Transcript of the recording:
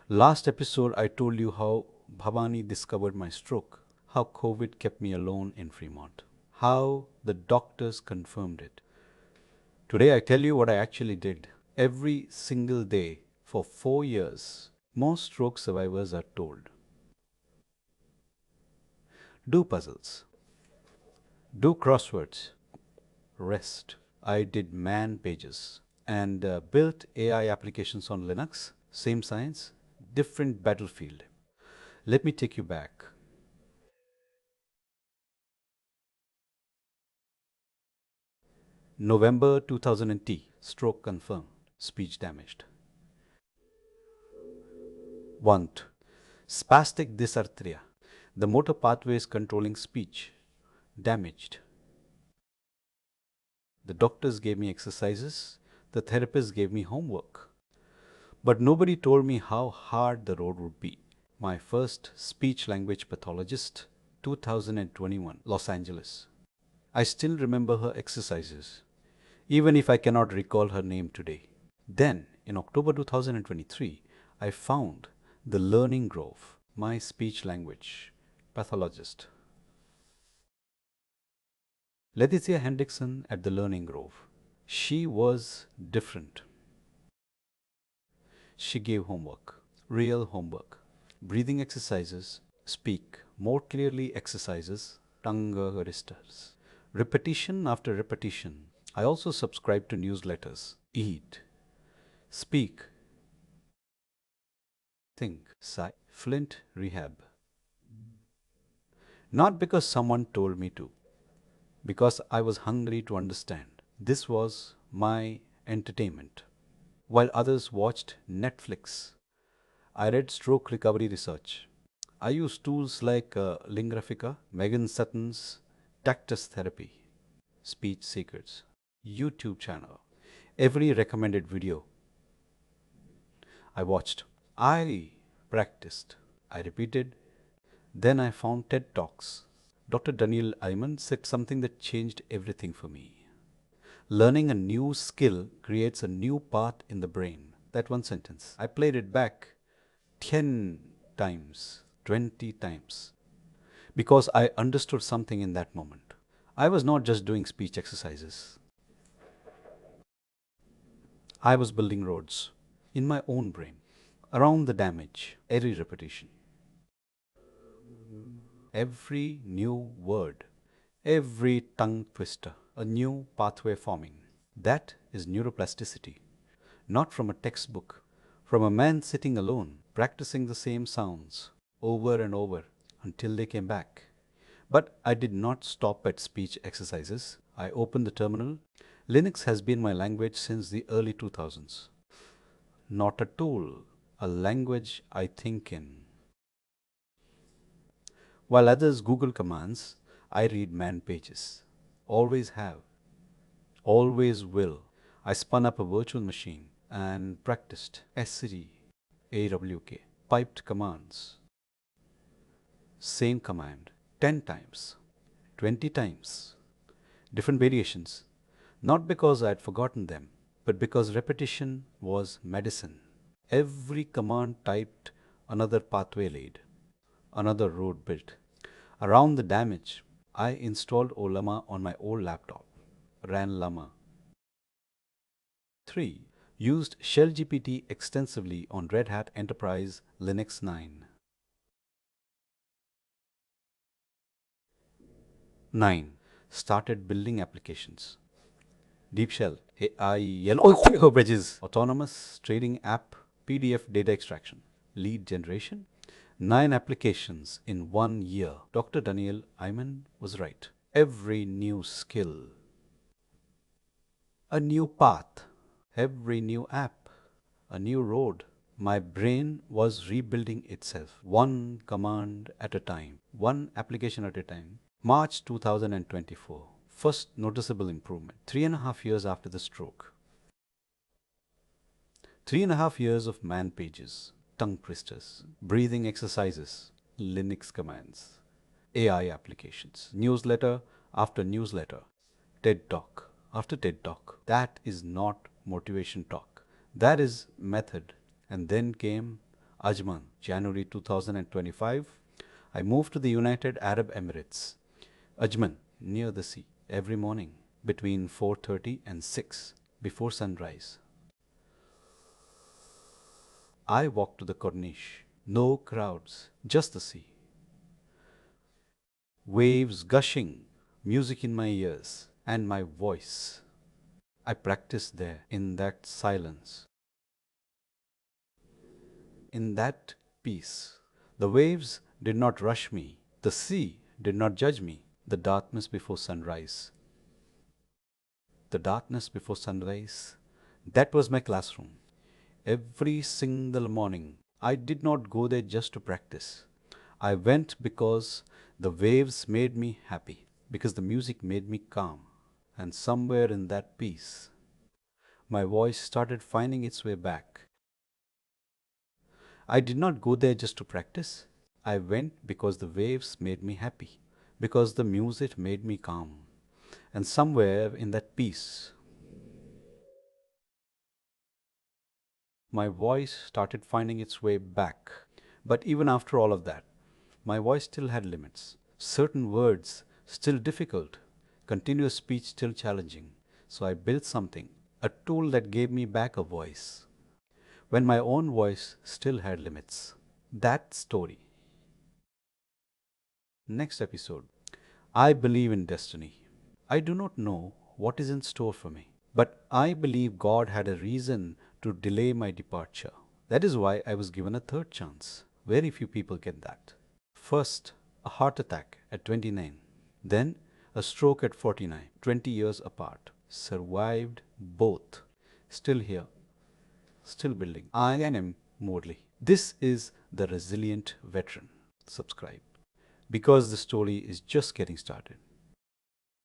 Last episode, I told you how Bhavani discovered my stroke, how COVID kept me alone in Fremont, how the doctors confirmed it. Today, I tell you what I actually did. Every single day for 4 years, most stroke survivors are told, do puzzles, do crosswords, rest. I did man pages and built AI applications on Linux. Same science, different battlefield. Let me take you back. November 2000 stroke confirmed, speech damaged. Want, spastic dysarthria, the motor pathways controlling speech, damaged. The doctors gave me exercises, the therapist gave me homework. But nobody told me how hard the road would be. My first speech language pathologist, 2021, Los Angeles. I still remember her exercises, even if I cannot recall her name today. Then, in October 2023, I found the Learning Grove, my speech language pathologist. Letizia Hendrickson at the Learning Grove. She was different. She gave homework, real homework, breathing exercises, speak more clearly exercises, tongue registers. Repetition after repetition. I also subscribe to newsletters. Eat, speak, think, sigh. FlintRehab. Not because someone told me to, because I was hungry to understand. This was my entertainment. While others watched Netflix, I read stroke recovery research. I used tools like Lingraphica, Megan Sutton's Tactus therapy, speech secrets, YouTube channel, every recommended video I watched. I practiced, I repeated. Then I found TED Talks. Dr. Daniel Ajman said something that changed everything for me. Learning a new skill creates a new path in the brain. That one sentence. I played it back 10 times, 20 times, because I understood something in that moment. I was not just doing speech exercises. I was building roads in my own brain, around the damage, every repetition, every new word, every tongue twister, a new pathway forming. That is neuroplasticity, not from a textbook, from a man sitting alone, practicing the same sounds over and over until they came back. But I did not stop at speech exercises. I opened the terminal. Linux has been my language since the early 2000s. Not a tool, a language I think in. While others Google commands, I read man pages. Always have. Always will. I spun up a virtual machine and practiced SCD, AWK, piped commands. Same command 10 times, 20 times, different variations. Not because I had forgotten them, but because repetition was medicine. Every command typed, another pathway laid, another road built. Around the damage, I installed Ollama on my old laptop, ran Llama. 3. Used ShellGPT extensively on Red Hat Enterprise Linux 9. 9. Started building applications. Deep Shell, AI, bridges, autonomous trading app, PDF data extraction, lead generation. 9 applications in 1 year. Dr. Daniel Ajman was right. Every new skill, a new path, every new app, a new road. My brain was rebuilding itself, one command at a time, one application at a time. March 2024, first noticeable improvement, 3.5 years after the stroke. 3.5 years of man pages, tongue twisters, breathing exercises, Linux commands, AI applications, newsletter after newsletter, TED Talk after TED Talk. That is not motivation talk. That is method. And then came Ajman, January 2025. I moved to the United Arab Emirates. Ajman, near the sea, every morning between 4:30 and 6 before sunrise. I walk to the Corniche. No crowds, just the sea. Waves gushing, music in my ears, and my voice. I practice there in that silence, in that peace. The waves did not rush me. The sea did not judge me. The darkness before sunrise. The darkness before sunrise. That was my classroom. Every single morning, I did not go there just to practice. I went because the waves made me happy, because the music made me calm. And somewhere in that peace, my voice started finding its way back. I did not go there just to practice. I went because the waves made me happy, because the music made me calm. And somewhere in that peace, my voice started finding its way back. But even after all of that, my voice still had limits. Certain words still difficult, continuous speech still challenging. So I built something, a tool that gave me back a voice, when my own voice still had limits. That story. Next episode. I believe in destiny. I do not know what is in store for me, but I believe God had a reason to delay my departure. That is why I was given a third chance. Very few people get that. First, a heart attack at 29, then a stroke at 49, 20 years apart. Survived both. Still here, still building. I am Morley. This is the resilient veteran. Subscribe, because the story is just getting started.